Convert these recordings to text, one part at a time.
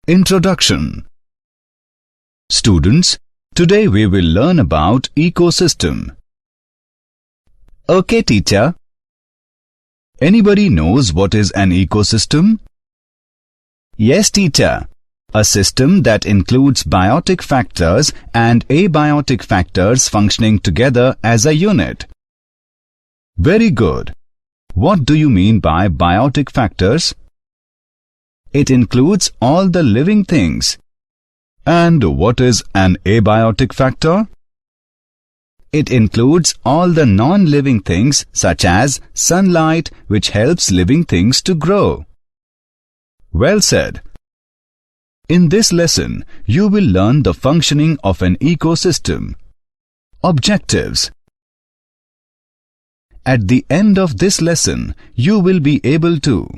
Introduction. Students, today we will learn about ecosystem. Okay, teacher. Anybody knows what is an ecosystem? Yes, teacher. A system that includes biotic factors and abiotic factors functioning together as a unit. Very good. What do you mean by biotic factors? It includes all the living things. And what is an abiotic factor? It includes all the non-living things such as sunlight, which helps living things to grow. Well said. In this lesson, you will learn the functioning of an ecosystem. Objectives. At the end of this lesson, you will be able to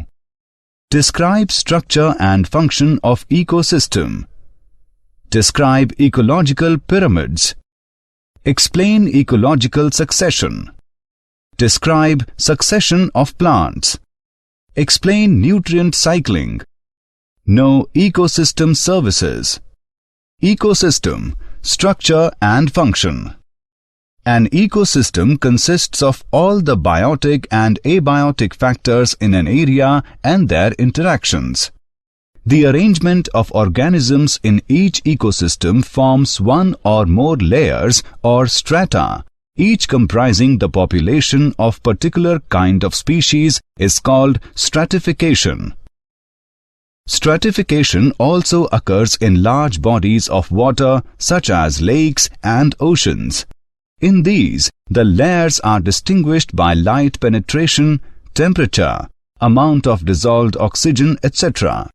describe structure and function of ecosystem. Describe ecological pyramids. Explain ecological succession. Describe succession of plants. Explain nutrient cycling. Know ecosystem services. Ecosystem, structure and function. An ecosystem consists of all the biotic and abiotic factors in an area and their interactions. The arrangement of organisms in each ecosystem forms one or more layers or strata, each comprising the population of particular kind of species is called stratification. Stratification also occurs in large bodies of water such as lakes and oceans. In these, the layers are distinguished by light penetration, temperature, amount of dissolved oxygen, etc.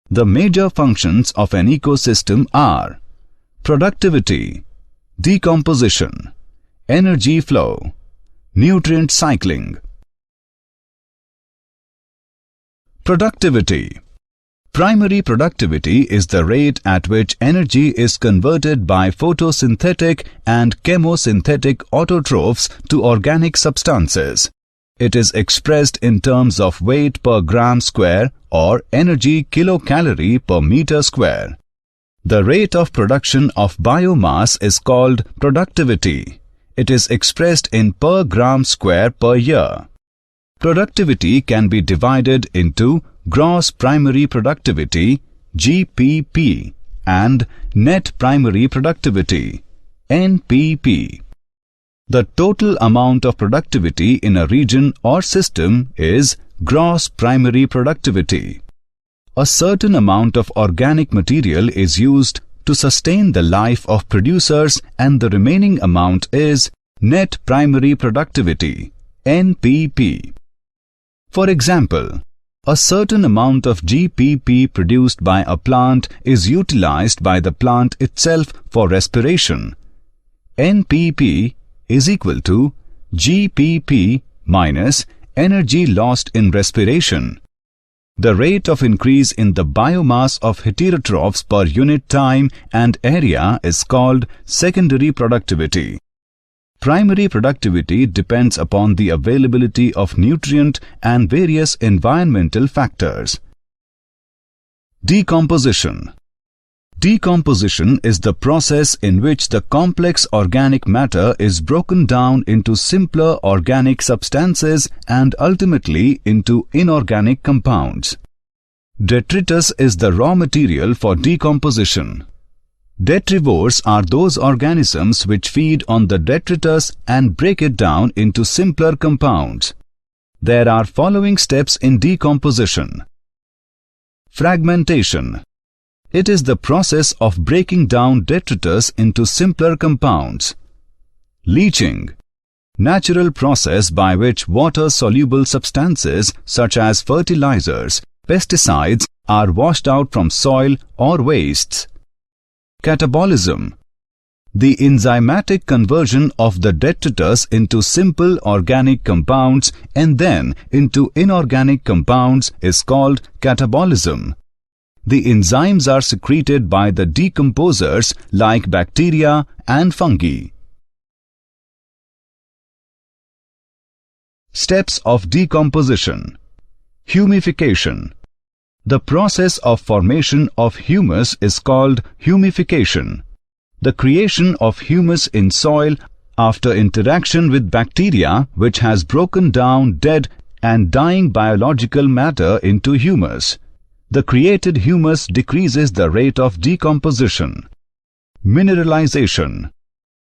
The major functions of an ecosystem are productivity, decomposition, energy flow, nutrient cycling. Productivity. Primary productivity is the rate at which energy is converted by photosynthetic and chemosynthetic autotrophs to organic substances. It is expressed in terms of weight per gram square or energy kilocalorie per meter square. The rate of production of biomass is called productivity. It is expressed in per gram square per year. Productivity can be divided into gross primary productivity (GPP) and net primary productivity (NPP). The total amount of productivity in a region or system is gross primary productivity. A certain amount of organic material is used to sustain the life of producers and the remaining amount is net primary productivity (NPP). For example, a certain amount of GPP produced by a plant is utilized by the plant itself for respiration. NPP is equal to GPP minus energy lost in respiration. The rate of increase in the biomass of heterotrophs per unit time and area is called secondary productivity. Primary productivity depends upon the availability of nutrient and various environmental factors. Decomposition. Decomposition is the process in which the complex organic matter is broken down into simpler organic substances and ultimately into inorganic compounds. Detritus is the raw material for decomposition. Detrivores are those organisms which feed on the detritus and break it down into simpler compounds. There are following steps in decomposition. Fragmentation. It is the process of breaking down detritus into simpler compounds. Leaching. Natural process by which water-soluble substances such as fertilizers, pesticides are washed out from soil or wastes. Catabolism. The enzymatic conversion of the detritus into simple organic compounds and then into inorganic compounds is called catabolism. The enzymes are secreted by the decomposers like bacteria and fungi. Steps of decomposition. Humification. The process of formation of humus is called humification. The creation of humus in soil after interaction with bacteria which has broken down dead and dying biological matter into humus. The created humus decreases the rate of decomposition. Mineralization.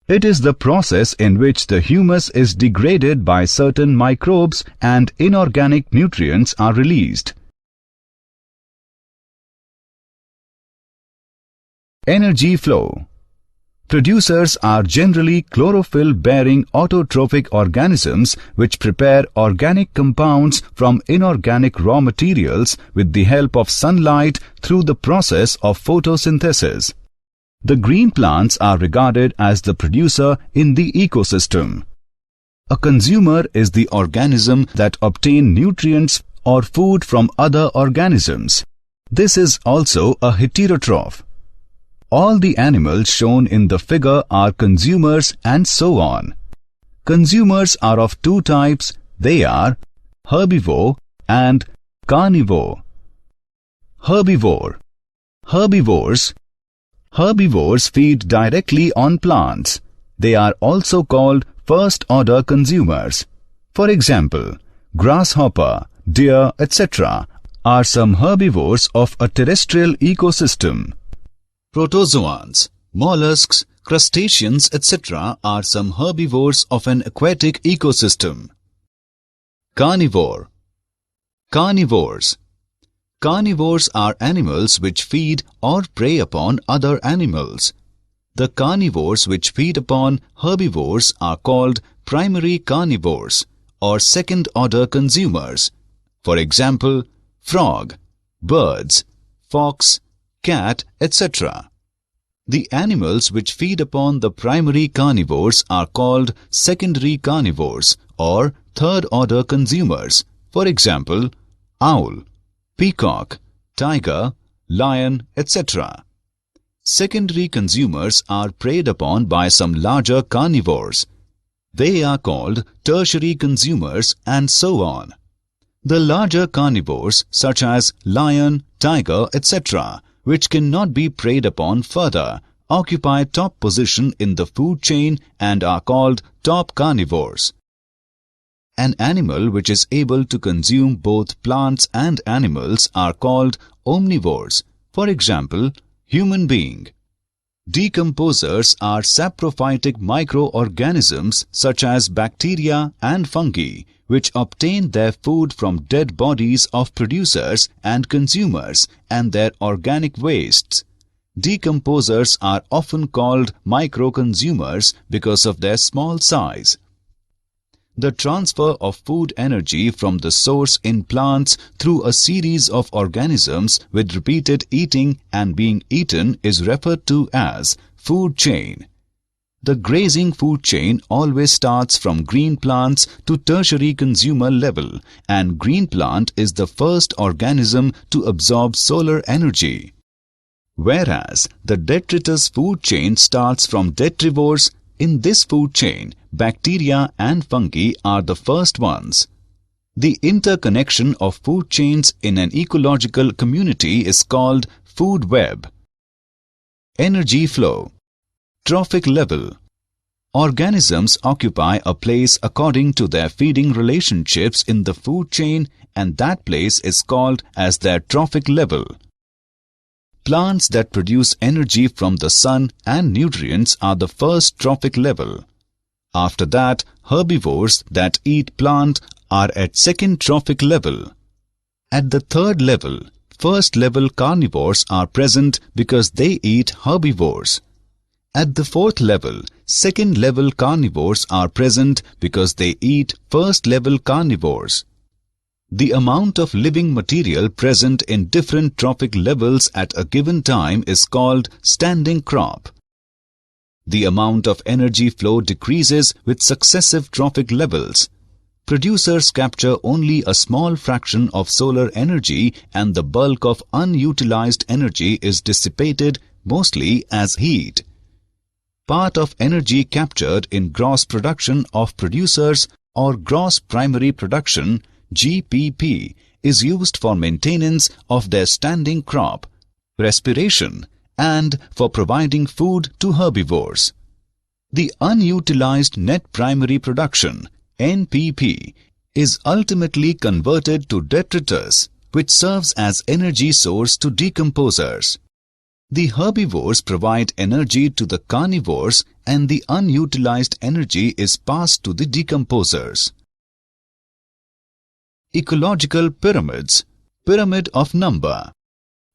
It is the process in which the humus is degraded by certain microbes and inorganic nutrients are released. Energy flow. Producers are generally chlorophyll-bearing autotrophic organisms which prepare organic compounds from inorganic raw materials with the help of sunlight through the process of photosynthesis. The green plants are regarded as the producer in the ecosystem. A consumer is the organism that obtains nutrients or food from other organisms. This is also a heterotroph. All the animals shown in the figure are consumers and so on. Consumers are of two types. They are herbivore and carnivore. Herbivore. Herbivores feed directly on plants. They are also called first-order consumers. For example, grasshopper, deer, etc. are some herbivores of a terrestrial ecosystem. Protozoans, mollusks, crustaceans, etc. are some herbivores of an aquatic ecosystem. Carnivore. Carnivores are animals which feed or prey upon other animals. The carnivores which feed upon herbivores are called primary carnivores or second-order consumers. For example, frog, birds, fox, cat, etc. The animals which feed upon the primary carnivores are called secondary carnivores or third-order consumers. For example, owl, peacock, tiger, lion, etc. Secondary consumers are preyed upon by some larger carnivores. They are called tertiary consumers and so on. The larger carnivores such as lion, tiger, etc., which cannot be preyed upon further, occupy top position in the food chain and are called top carnivores. An animal which is able to consume both plants and animals are called omnivores. For example, human being. Decomposers are saprophytic microorganisms such as bacteria and fungi, which obtain their food from dead bodies of producers and consumers and their organic wastes. Decomposers are often called microconsumers because of their small size. The transfer of food energy from the source in plants through a series of organisms with repeated eating and being eaten is referred to as food chain. The grazing food chain always starts from green plants to tertiary consumer level, and green plant is the first organism to absorb solar energy. Whereas the detritus food chain starts from detrivores, in this food chain, bacteria and fungi are the first ones. The interconnection of food chains in an ecological community is called food web. Energy flow. Trophic level. Organisms occupy a place according to their feeding relationships in the food chain, and that place is called as their trophic level. Plants that produce energy from the sun and nutrients are the first trophic level. After that, herbivores that eat plant are at second trophic level. At the third level, first level carnivores are present because they eat herbivores. At the fourth level, second level carnivores are present because they eat first level carnivores. The amount of living material present in different trophic levels at a given time is called standing crop. The amount of energy flow decreases with successive trophic levels. Producers capture only a small fraction of solar energy, and the bulk of unutilized energy is dissipated mostly as heat. Part of energy captured in gross production of producers or gross primary production (GPP) is used for maintenance of their standing crop, respiration, and for providing food to herbivores. The unutilized net primary production, NPP, is ultimately converted to detritus, which serves as energy source to decomposers. The herbivores provide energy to the carnivores and the unutilized energy is passed to the decomposers. Ecological pyramids, pyramid of number.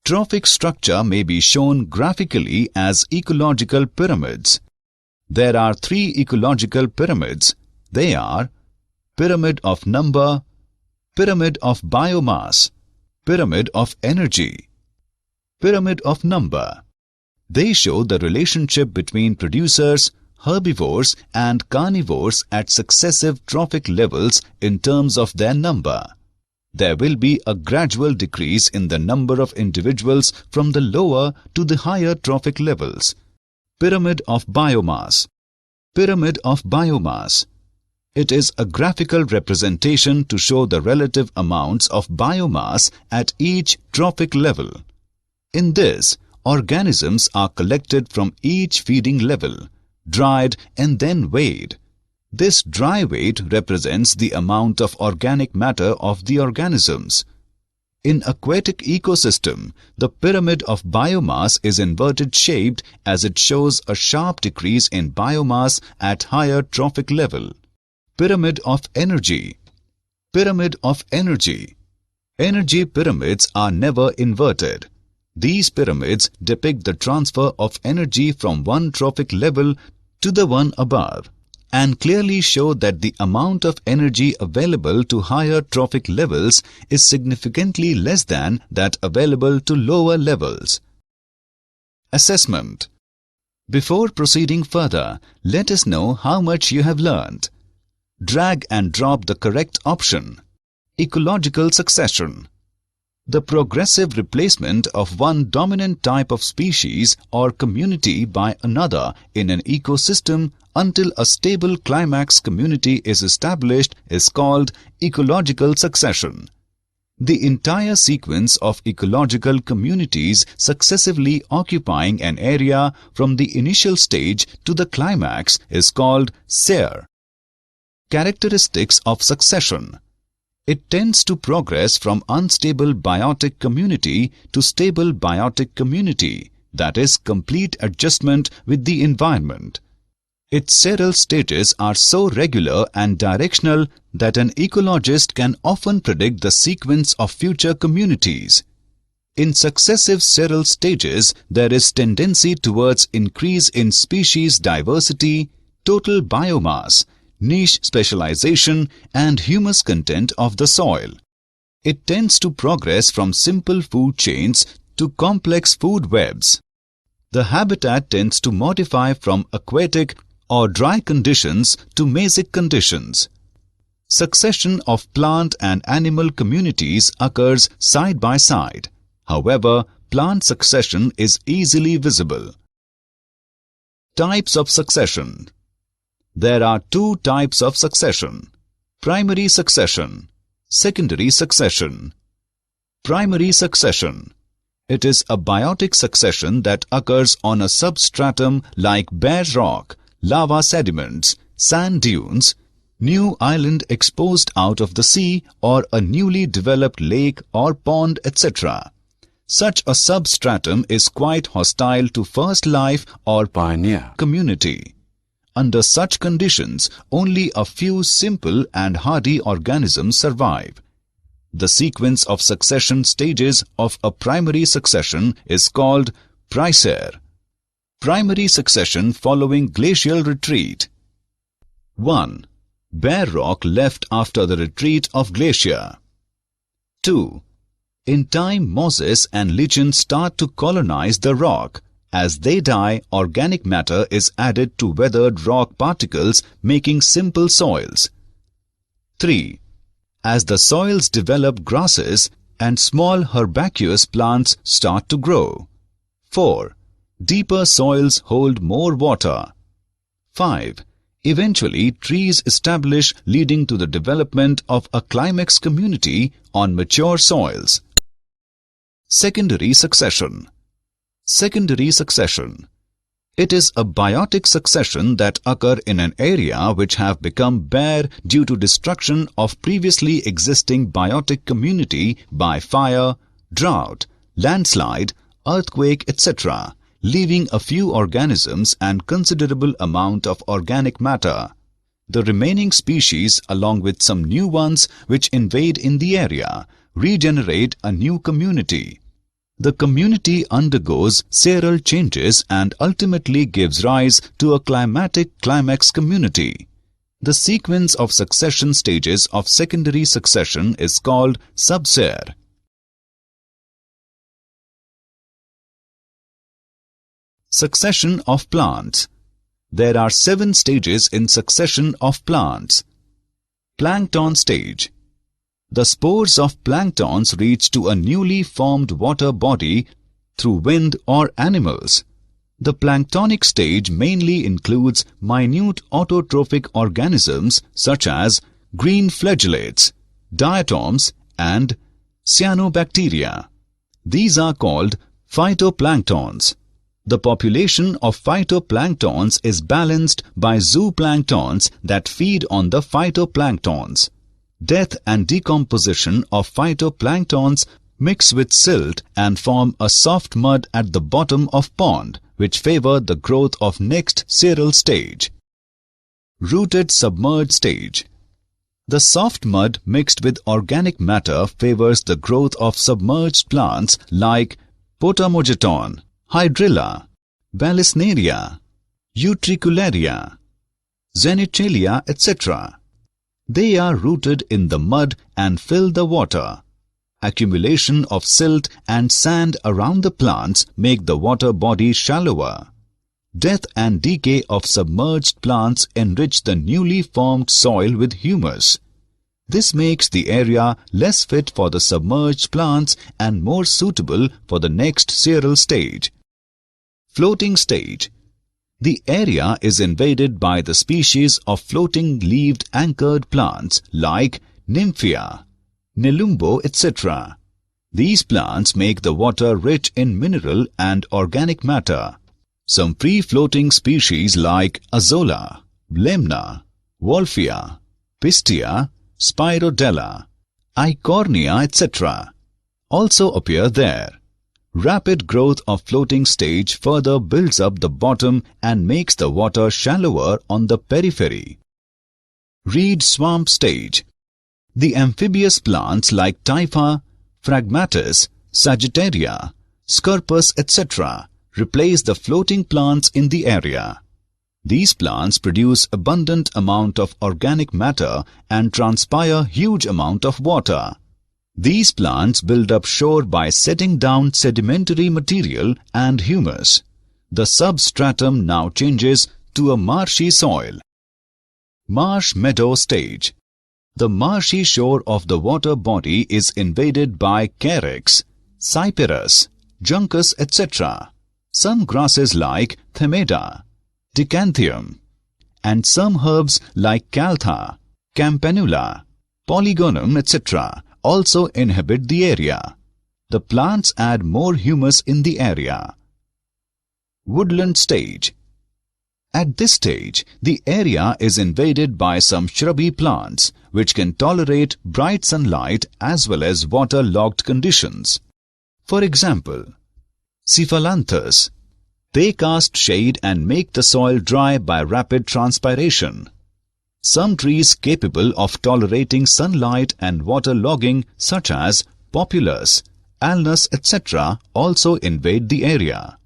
Trophic structure may be shown graphically as ecological pyramids. There are three ecological pyramids. They are pyramid of number, pyramid of biomass, pyramid of energy. Pyramid of number. They show the relationship between producers, herbivores and carnivores at successive trophic levels in terms of their number. There will be a gradual decrease in the number of individuals from the lower to the higher trophic levels. Pyramid of biomass. Pyramid of biomass. It is a graphical representation to show the relative amounts of biomass at each trophic level. In this, organisms are collected from each feeding level, dried and then weighed. This dry weight represents the amount of organic matter of the organisms. In aquatic ecosystem, the pyramid of biomass is inverted shaped as it shows a sharp decrease in biomass at higher trophic level. Pyramid of energy. Pyramid of energy. Energy pyramids are never inverted. These pyramids depict the transfer of energy from one trophic level to the one above and clearly show that the amount of energy available to higher trophic levels is significantly less than that available to lower levels. Assessment. Before proceeding further, let us know how much you have learned. Drag and drop the correct option. Ecological succession. The progressive replacement of one dominant type of species or community by another in an ecosystem until a stable climax community is established is called ecological succession. The entire sequence of ecological communities successively occupying an area from the initial stage to the climax is called SER. Characteristics of succession. It tends to progress from unstable biotic community to stable biotic community, that is, complete adjustment with the environment. Its several stages are so regular and directional that an ecologist can often predict the sequence of future communities. In successive several stages, there is tendency towards increase in species diversity, total biomass, niche specialization and humus content of the soil. It tends to progress from simple food chains to complex food webs. The habitat tends to modify from aquatic or dry conditions to mesic conditions. Succession of plant and animal communities occurs side by side. However, plant succession is easily visible. Types of succession. There are two types of succession: primary succession, secondary succession. Primary succession. It is a biotic succession that occurs on a substratum like bare rock, lava sediments, sand dunes, new island exposed out of the sea or a newly developed lake or pond, etc. Such a substratum is quite hostile to first life or pioneer community. Under such conditions, only a few simple and hardy organisms survive. The sequence of succession stages of a primary succession is called Pricer. Primary succession following glacial retreat. 1. Bare rock left after the retreat of glacier. 2. In time, mosses and lichens start to colonize the rock. As they die, organic matter is added to weathered rock particles, making simple soils. 3. As the soils develop, grasses and small herbaceous plants start to grow. 4. Deeper soils hold more water. 5. Eventually, trees establish, leading to the development of a climax community on mature soils. Secondary succession. Secondary succession. It is a biotic succession that occur in an area which have become bare due to destruction of previously existing biotic community by fire, drought, landslide, earthquake, etc., leaving a few organisms and considerable amount of organic matter. The remaining species, along with some new ones which invade in the area, regenerate a new community. The community undergoes several changes and ultimately gives rise to a climatic climax community. The sequence of succession stages of secondary succession is called subsere. Succession of plants. There are 7 stages in succession of plants. Plankton stage. The spores of planktons reach to a newly formed water body through wind or animals. The planktonic stage mainly includes minute autotrophic organisms such as green flagellates, diatoms, and cyanobacteria. These are called phytoplanktons. The population of phytoplanktons is balanced by zooplanktons that feed on the phytoplanktons. Death and decomposition of phytoplanktons mix with silt and form a soft mud at the bottom of pond, which favor the growth of next seral stage. Rooted submerged stage. The soft mud mixed with organic matter favors the growth of submerged plants like Potamogeton, Hydrilla, Balisneria, Utricularia, Zenichelia, etc. They are rooted in the mud and fill the water. Accumulation of silt and sand around the plants make the water body shallower. Death and decay of submerged plants enrich the newly formed soil with humus. This makes the area less fit for the submerged plants and more suitable for the next seral stage. Floating stage. The area is invaded by the species of floating-leaved anchored plants like Nymphea, Nelumbo, etc. These plants make the water rich in mineral and organic matter. Some free-floating species like Azolla, Blemna, Wolfia, Pistia, Spirodella, Eichhornia, etc. also appear there. Rapid growth of floating stage further builds up the bottom and makes the water shallower on the periphery. Reed swamp stage. The amphibious plants like Typha, Phragmatis, Sagittaria, Scirpus, etc. replace the floating plants in the area. These plants produce abundant amount of organic matter and transpire huge amount of water. These plants build up shore by setting down sedimentary material and humus. The substratum now changes to a marshy soil. Marsh meadow stage. The marshy shore of the water body is invaded by carex, cyperus, juncus, etc. Some grasses like Themeda, Decanthium, and some herbs like Caltha, Campanula, Polygonum, etc. also inhabit the area. The plants add more humus in the area. Woodland stage. At this stage, the area is invaded by some shrubby plants which can tolerate bright sunlight as well as water-logged conditions. For example, Cephalanthus. They cast shade and make the soil dry by rapid transpiration. Some trees capable of tolerating sunlight and water logging such as Populus, Alnus, etc. also invade the area.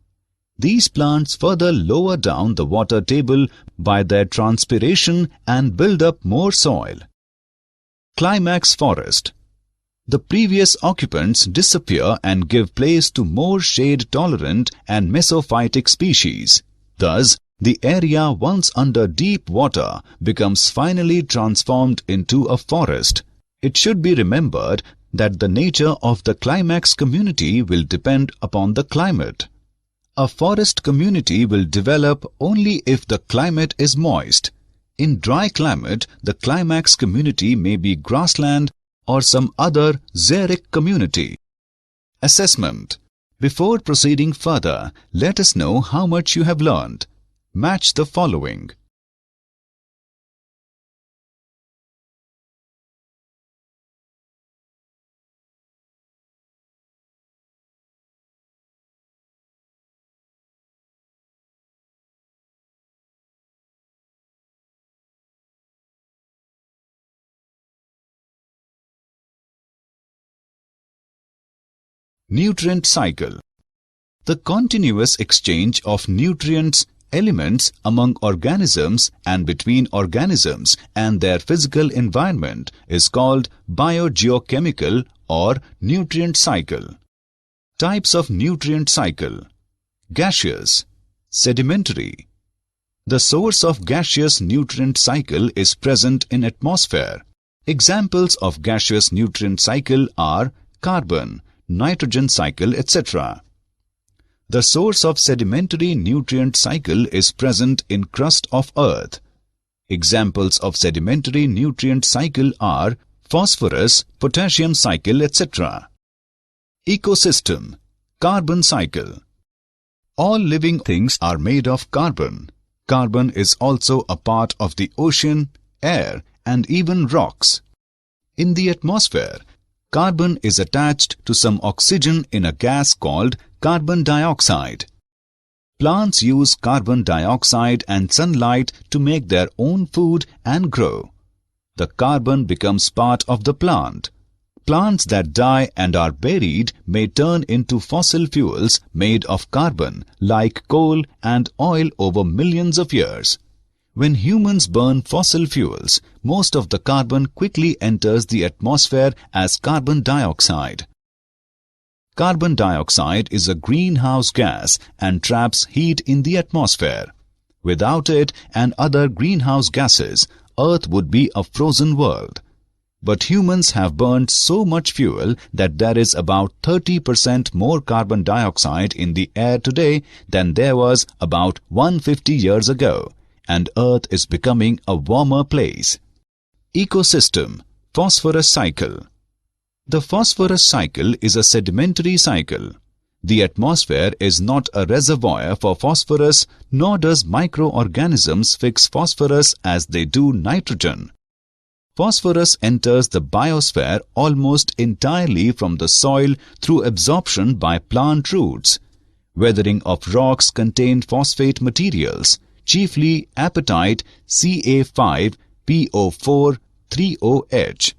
These plants further lower down the water table by their transpiration and build up more soil. Climax forest. The previous occupants disappear and give place to more shade-tolerant and mesophytic species. Thus, the area once under deep water becomes finally transformed into a forest. It should be remembered that the nature of the climax community will depend upon the climate. A forest community will develop only if the climate is moist. In dry climate, the climax community may be grassland or some other xeric community. Assessment. Before proceeding further, let us know how much you have learned. Match the following. Nutrient cycle. The continuous exchange of nutrients, elements among organisms and between organisms and their physical environment is called biogeochemical or nutrient cycle. Types of nutrient cycle. Gaseous, sedimentary. The source of gaseous nutrient cycle is present in atmosphere. Examples of gaseous nutrient cycle are carbon, nitrogen cycle, etc. The source of sedimentary nutrient cycle is present in crust of earth. Examples of sedimentary nutrient cycle are phosphorus, potassium cycle, etc. Ecosystem, carbon cycle. All living things are made of carbon. Carbon is also a part of the ocean, air, and even rocks. In the atmosphere, carbon is attached to some oxygen in a gas called carbon dioxide. Plants use carbon dioxide and sunlight to make their own food and grow. The carbon becomes part of the plant. Plants that die and are buried may turn into fossil fuels made of carbon, like coal and oil over millions of years. When humans burn fossil fuels, most of the carbon quickly enters the atmosphere as carbon dioxide. Carbon dioxide is a greenhouse gas and traps heat in the atmosphere. Without it and other greenhouse gases, Earth would be a frozen world. But humans have burned so much fuel that there is about 30% more carbon dioxide in the air today than there was about 150 years ago, and Earth is becoming a warmer place. Ecosystem, phosphorus cycle. The phosphorus cycle is a sedimentary cycle. The atmosphere is not a reservoir for phosphorus, nor does microorganisms fix phosphorus as they do nitrogen. Phosphorus enters the biosphere almost entirely from the soil through absorption by plant roots. Weathering of rocks contain phosphate materials, chiefly apatite Ca5PO4-3OH,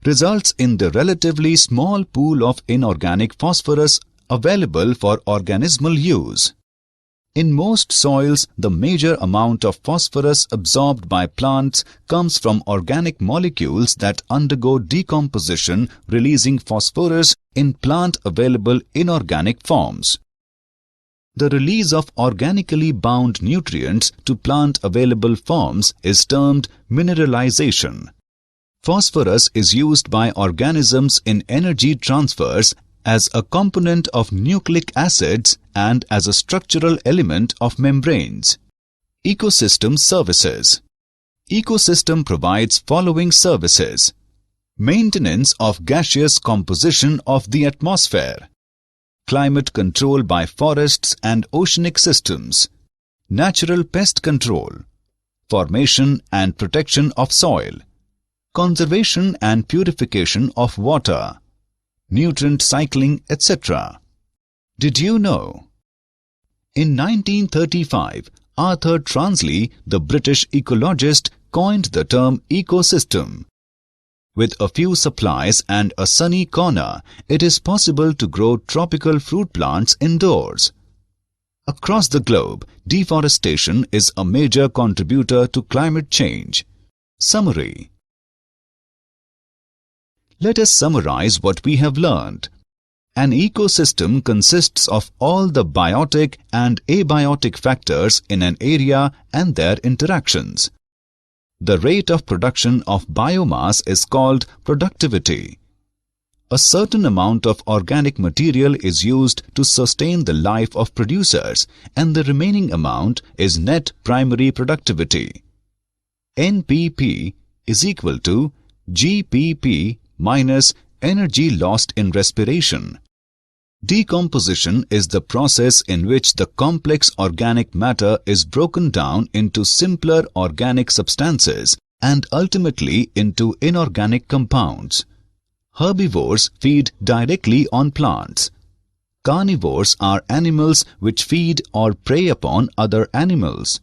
results in the relatively small pool of inorganic phosphorus available for organismal use. In most soils, the major amount of phosphorus absorbed by plants comes from organic molecules that undergo decomposition, releasing phosphorus in plant-available inorganic forms. The release of organically bound nutrients to plant-available forms is termed mineralization. Phosphorus is used by organisms in energy transfers as a component of nucleic acids and as a structural element of membranes. Ecosystem services. Ecosystem provides following services: maintenance of gaseous composition of the atmosphere, climate control by forests and oceanic systems, natural pest control, formation and protection of soil, conservation and purification of water, nutrient cycling, etc. Did you know? In 1935, Arthur Transley, the British ecologist, coined the term ecosystem. With a few supplies and a sunny corner, it is possible to grow tropical fruit plants indoors. Across the globe, deforestation is a major contributor to climate change. Summary. Let us summarize what we have learned. An ecosystem consists of all the biotic and abiotic factors in an area and their interactions. The rate of production of biomass is called productivity. A certain amount of organic material is used to sustain the life of producers, and the remaining amount is net primary productivity. NPP is equal to GPP minus energy lost in respiration. Decomposition is the process in which the complex organic matter is broken down into simpler organic substances and ultimately into inorganic compounds. Herbivores feed directly on plants. Carnivores are animals which feed or prey upon other animals.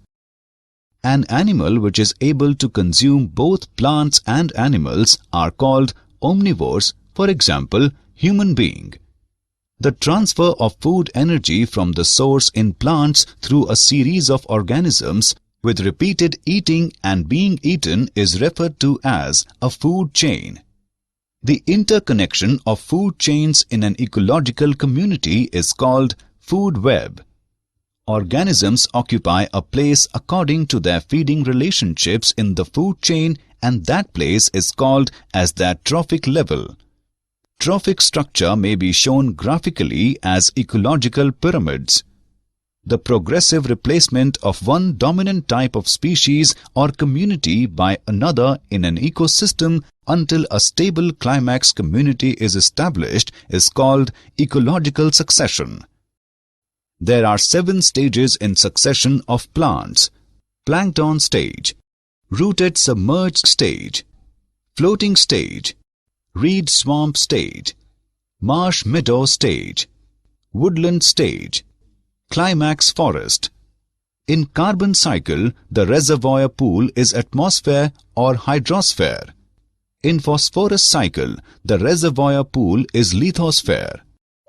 An animal which is able to consume both plants and animals are called omnivores, for example, human being. The transfer of food energy from the source in plants through a series of organisms with repeated eating and being eaten is referred to as a food chain. The interconnection of food chains in an ecological community is called food web. Organisms occupy a place according to their feeding relationships in the food chain, and that place is called as their trophic level. Trophic structure may be shown graphically as ecological pyramids. The progressive replacement of one dominant type of species or community by another in an ecosystem until a stable climax community is established is called ecological succession. There are 7 stages in succession of plants: plankton stage, rooted submerged stage, floating stage, reed swamp stage, marsh meadow stage, woodland stage, climax forest. In carbon cycle, the reservoir pool is atmosphere or hydrosphere. In phosphorus cycle, the reservoir pool is lithosphere.